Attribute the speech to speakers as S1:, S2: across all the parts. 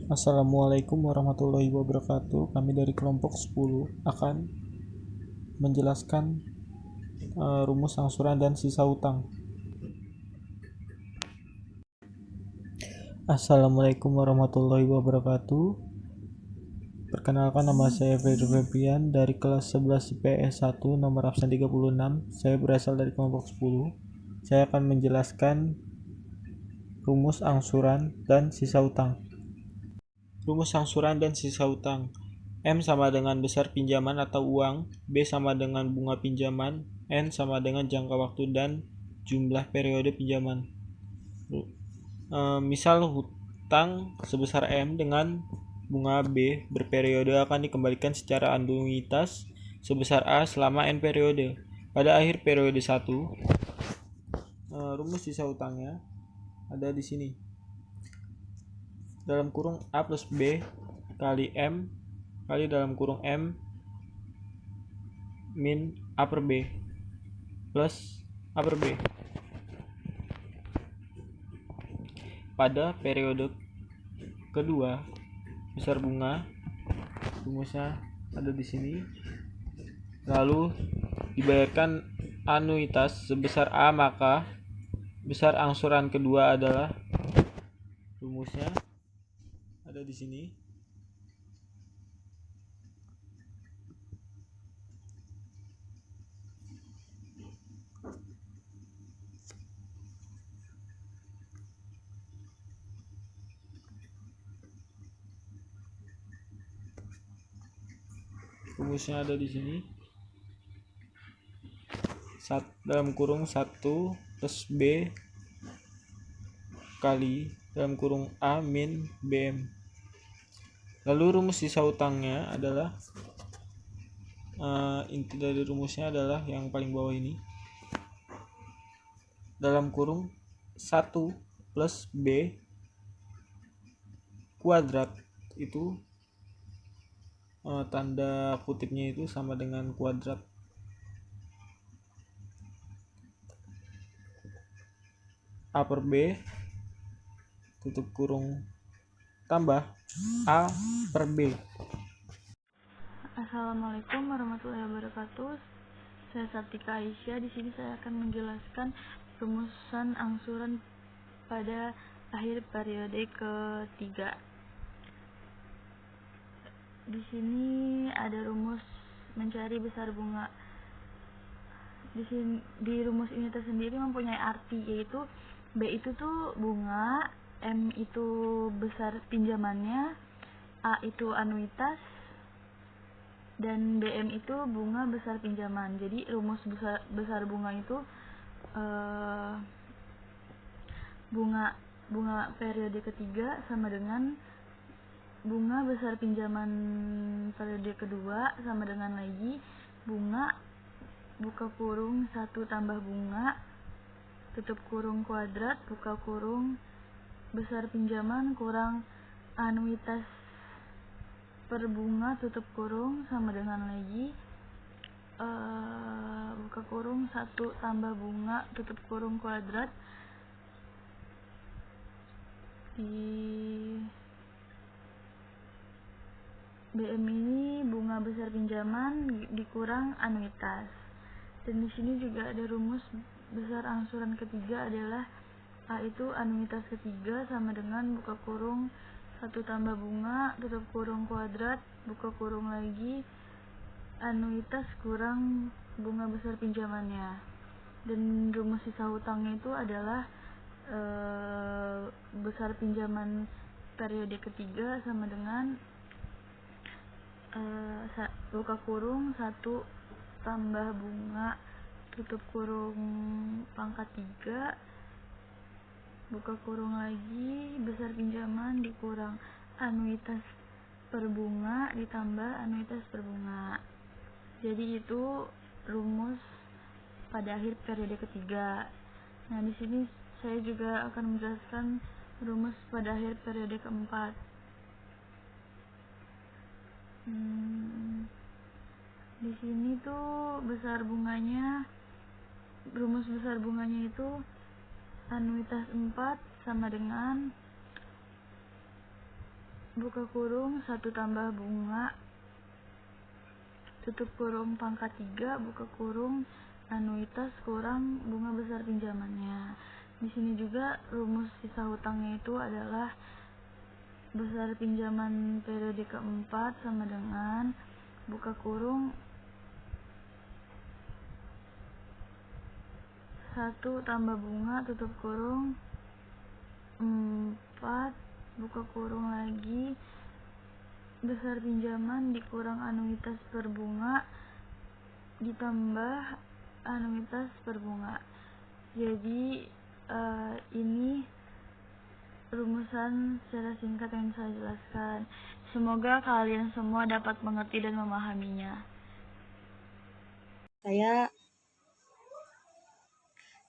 S1: Assalamualaikum warahmatullahi wabarakatuh. Kami dari kelompok 10 akan menjelaskan rumus angsuran dan sisa utang. Assalamualaikum warahmatullahi wabarakatuh. Perkenalkan, nama saya Fedri Febrian dari kelas 11 IPS 1 nomor absen 36. Saya berasal dari kelompok 10. Saya akan menjelaskan rumus angsuran dan sisa utang. Rumus angsuran dan sisa utang. M sama dengan besar pinjaman atau uang, B sama dengan bunga pinjaman, N sama dengan jangka waktu dan jumlah periode pinjaman. Misal hutang sebesar M dengan bunga B berperiode akan dikembalikan secara anuitas sebesar A selama N periode. Pada akhir periode 1, rumus sisa utangnya ada di sini. Dalam kurung A plus B kali M kali dalam kurung M min A per B plus A per B. Pada periode kedua, besar bunga rumusnya ada di sini. Lalu dibayarkan anuitas sebesar A, maka besar angsuran kedua adalah rumusnya ada di sini. Rumusnya ada di sini. Dalam kurung 1 plus B kali dalam kurung A min BM. Lalu rumus sisa utangnya adalah inti dari rumusnya adalah yang paling bawah ini. Dalam kurung 1 plus B kuadrat itu tanda kutipnya itu sama dengan kuadrat A per B tutup kurung tambah A per B.
S2: Assalamualaikum warahmatullahi wabarakatuh. Saya Satika Aisyah. Di sini saya akan menjelaskan rumusan angsuran pada akhir periode ketiga. Di sini ada rumus mencari besar bunga. Di rumus ini tersendiri mempunyai arti, yaitu B itu tuh bunga, M itu besar pinjamannya, A itu anuitas, dan BM itu bunga besar pinjaman. Jadi rumus besar bunga itu bunga periode ketiga sama dengan bunga besar pinjaman periode kedua sama dengan lagi bunga buka kurung 1 tambah bunga tutup kurung kuadrat buka kurung besar pinjaman kurang anuitas per bunga tutup kurung sama dengan lagi buka kurung 1 tambah bunga tutup kurung kuadrat di BM ini bunga besar pinjaman dikurang anuitas. Dan di sini juga ada rumus besar angsuran ketiga adalah A itu anuitas ketiga sama dengan buka kurung 1 tambah bunga tutup kurung kuadrat buka kurung lagi anuitas kurang bunga besar pinjamannya. Dan rumus sisa hutangnya itu adalah besar pinjaman periode ketiga sama dengan buka kurung 1 tambah bunga tutup kurung pangkat 3 buka kurung lagi besar pinjaman dikurang anuitas per bunga ditambah anuitas per bunga. Jadi itu rumus pada akhir periode ketiga. Nah, di sini saya juga akan menjelaskan rumus pada akhir periode keempat. Di sini tuh rumus besar bunganya itu anuitas 4 sama dengan buka kurung 1 tambah bunga tutup kurung pangkat 3 buka kurung anuitas kurang bunga besar pinjamannya. Di sini juga rumus sisa hutangnya itu adalah besar pinjaman periode keempat sama dengan buka kurung 1 tambah bunga tutup kurung 4 buka kurung lagi besar pinjaman dikurang anuitas per bunga ditambah anuitas per bunga. Jadi ini rumusan secara singkat yang saya jelaskan. Semoga kalian semua dapat mengerti dan memahaminya.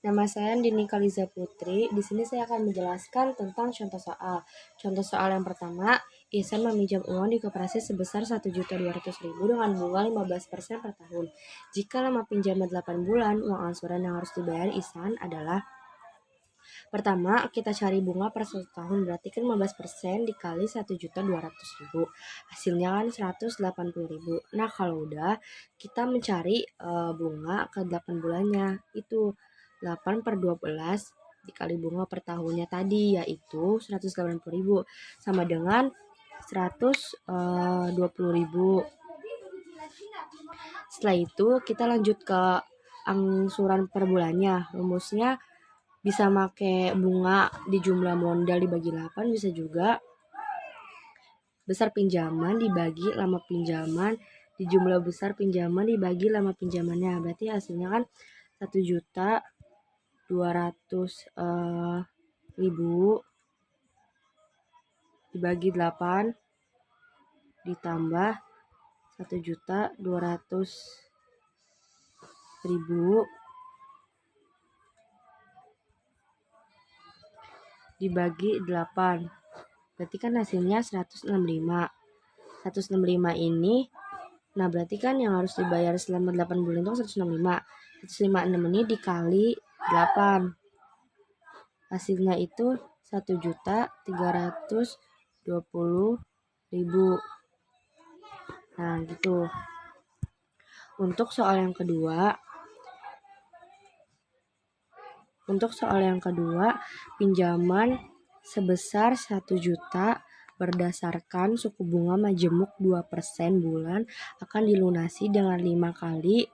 S3: Nama saya Dini Kaliza Putri. Di sini saya akan menjelaskan tentang contoh soal. Contoh soal yang pertama, Ihsan meminjam uang di koperasi sebesar 1.200.000 dengan bunga 15% per tahun. Jika lama pinjaman 8 bulan, uang angsuran yang harus dibayar Ihsan adalah: pertama, kita cari bunga per 1 tahun, berarti kan 15% dikali 1.200.000. Hasilnya kan 180.000. Nah, kalau udah, kita mencari bunga ke 8 bulannya. Itu 8 per 12 dikali bunga per tahunnya tadi, yaitu 180.000. Sama dengan 120.000. Setelah itu, kita lanjut ke angsuran per bulannya. Rumusnya bisa pakai bunga di jumlah modal dibagi 8, bisa juga besar pinjaman dibagi lama pinjaman di jumlah besar pinjaman dibagi lama pinjamannya. Berarti hasilnya kan 1.200.000 dibagi 8 ditambah 1.200.000 dibagi 8. Berarti kan hasilnya 165. 165 ini, nah berarti kan yang harus dibayar selama 8 bulan itu 165. 156 ini dikali 8. Hasilnya itu 1.320.000. Nah, gitu. Untuk soal yang kedua, pinjaman sebesar 1 juta berdasarkan suku bunga majemuk 2% bulan akan dilunasi dengan 5 kali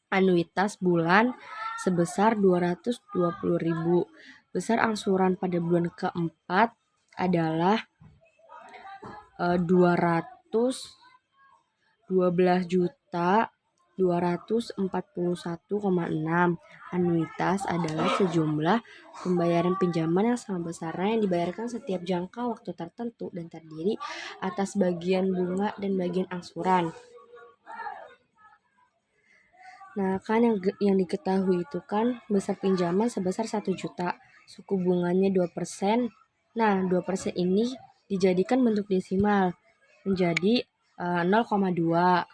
S3: anuitas bulan sebesar 220.000. Besar angsuran pada bulan keempat adalah 212.241,6. Anuitas adalah sejumlah pembayaran pinjaman yang sama besarnya yang dibayarkan setiap jangka waktu tertentu dan terdiri atas bagian bunga dan bagian angsuran. Nah, kan yang diketahui itu kan besar pinjaman sebesar 1 juta, suku bunganya 2%. Nah, 2% ini dijadikan bentuk desimal menjadi 0,2.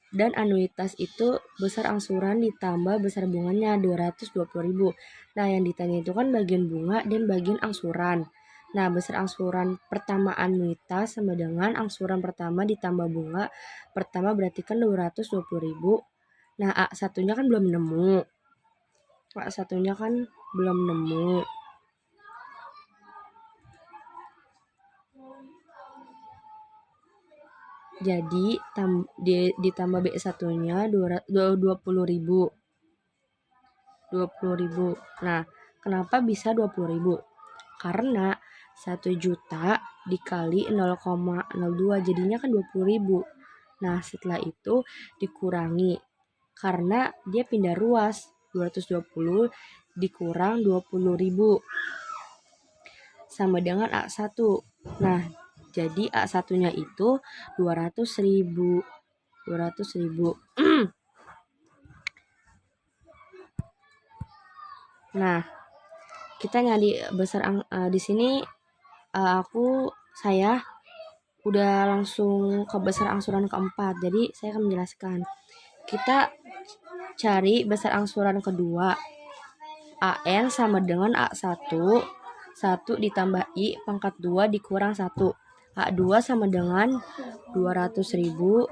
S3: Dan anuitas itu besar angsuran ditambah besar bunganya 220.000. Nah, yang ditanya itu kan bagian bunga dan bagian angsuran. Nah, besar angsuran pertama anuitas sama dengan angsuran pertama ditambah bunga pertama berarti kan 220.000. Nah, A1-nya kan belum nemu. Jadi ditambah B1-nya 20.000. Nah, kenapa bisa 20.000? Karena 1 juta dikali 0,02 jadinya kan 20.000. Nah, setelah itu dikurangi karena dia pindah ruas, 220 dikurang 20.000 sama dengan A1. Nah, jadi A1-nya itu 200.000. Nah, kita nyari besar di sini saya udah langsung ke besar angsuran keempat. Jadi saya akan menjelaskan. Kita cari besar angsuran kedua. AN sama dengan A1 1 ditambah I pangkat 2 dikurang 1. A2 sama dengan 200.000.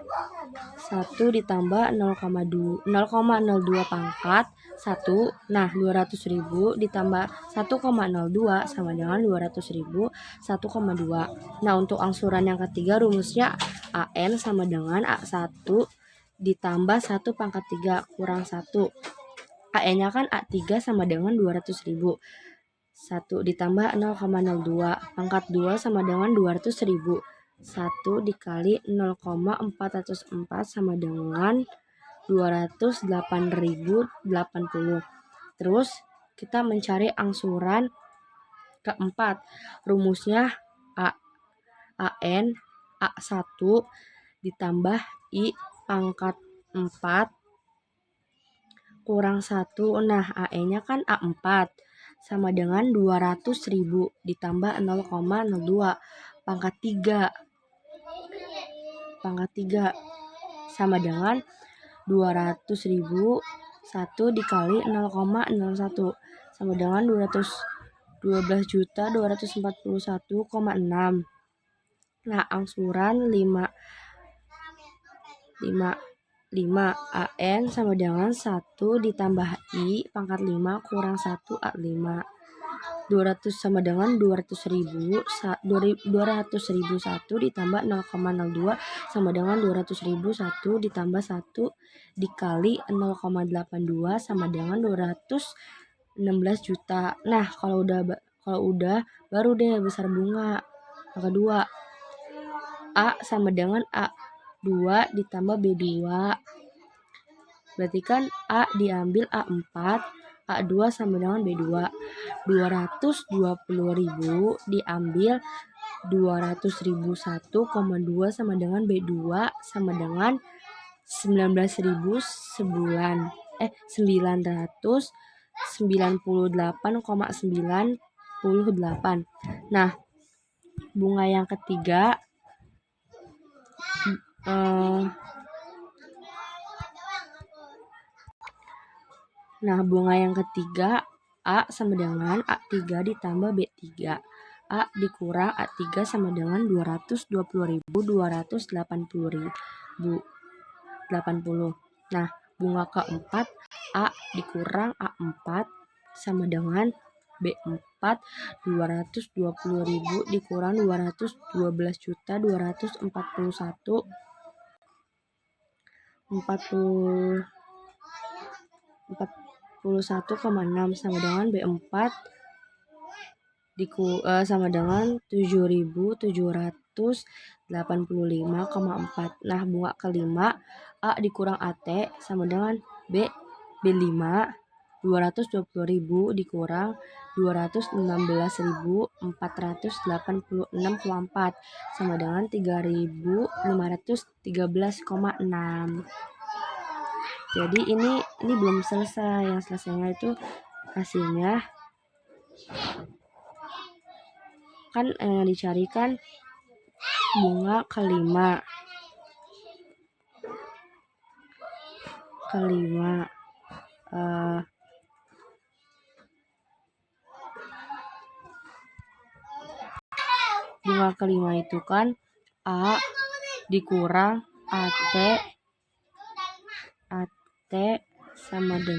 S3: 1 ditambah 0,02 pangkat 1. Nah, 200.000 ditambah 1,02 sama dengan 200.000 1,2. Nah, untuk angsuran yang ketiga rumusnya AN sama dengan A1 ditambah 1 pangkat 3 kurang 1. AN-nya kan A3 sama dengan 200.000. 1 ditambah 0,02 pangkat 2 sama dengan 200.000. 1 dikali 0,404 sama dengan 208.080. Terus kita mencari angsuran keempat. Rumusnya AN A1 ditambah I pangkat 4 kurang 1. Nah, AN-nya kan A4 sama dengan 200.000 ditambah 0,02 pangkat 3 sama dengan 200.000. 1 dikali 0,01 sama dengan 12.241,6. Nah, angsuran 5 AN sama dengan 1 ditambah I pangkat 5 kurang 1 A5. 200 sama dengan 200.000. 200.000 1 ditambah 0,02 sama dengan 200.000 1 ditambah 1 dikali 0,82 sama dengan 216 juta. Nah, kalau udah baru deh besar bunga. Yang kedua, A sama dengan A2 ditambah B2. Berarti kan A diambil A4, A2 sama dengan B2. 220.000 diambil 200.000 1,2 sama dengan B2 sama dengan 998,98. Nah, bunga yang ketiga A sama dengan A3 ditambah B3. A dikurang A3 sama dengan 220.280. Nah, bunga keempat A dikurang A4 sama dengan B4. 220.000 dikurang 212.241,6 sama dengan B4 sama dengan 7.785,4. Nah, bunga kelima A dikurang AT sama dengan B5. 220.000 dikurang 216.486,4 sama dengan 3.513,6. Jadi ini belum selesai. Yang selesainya itu hasilnya kan dicarikan bunga kelima. Bunga kelima itu kan A dikurang AT sama dengan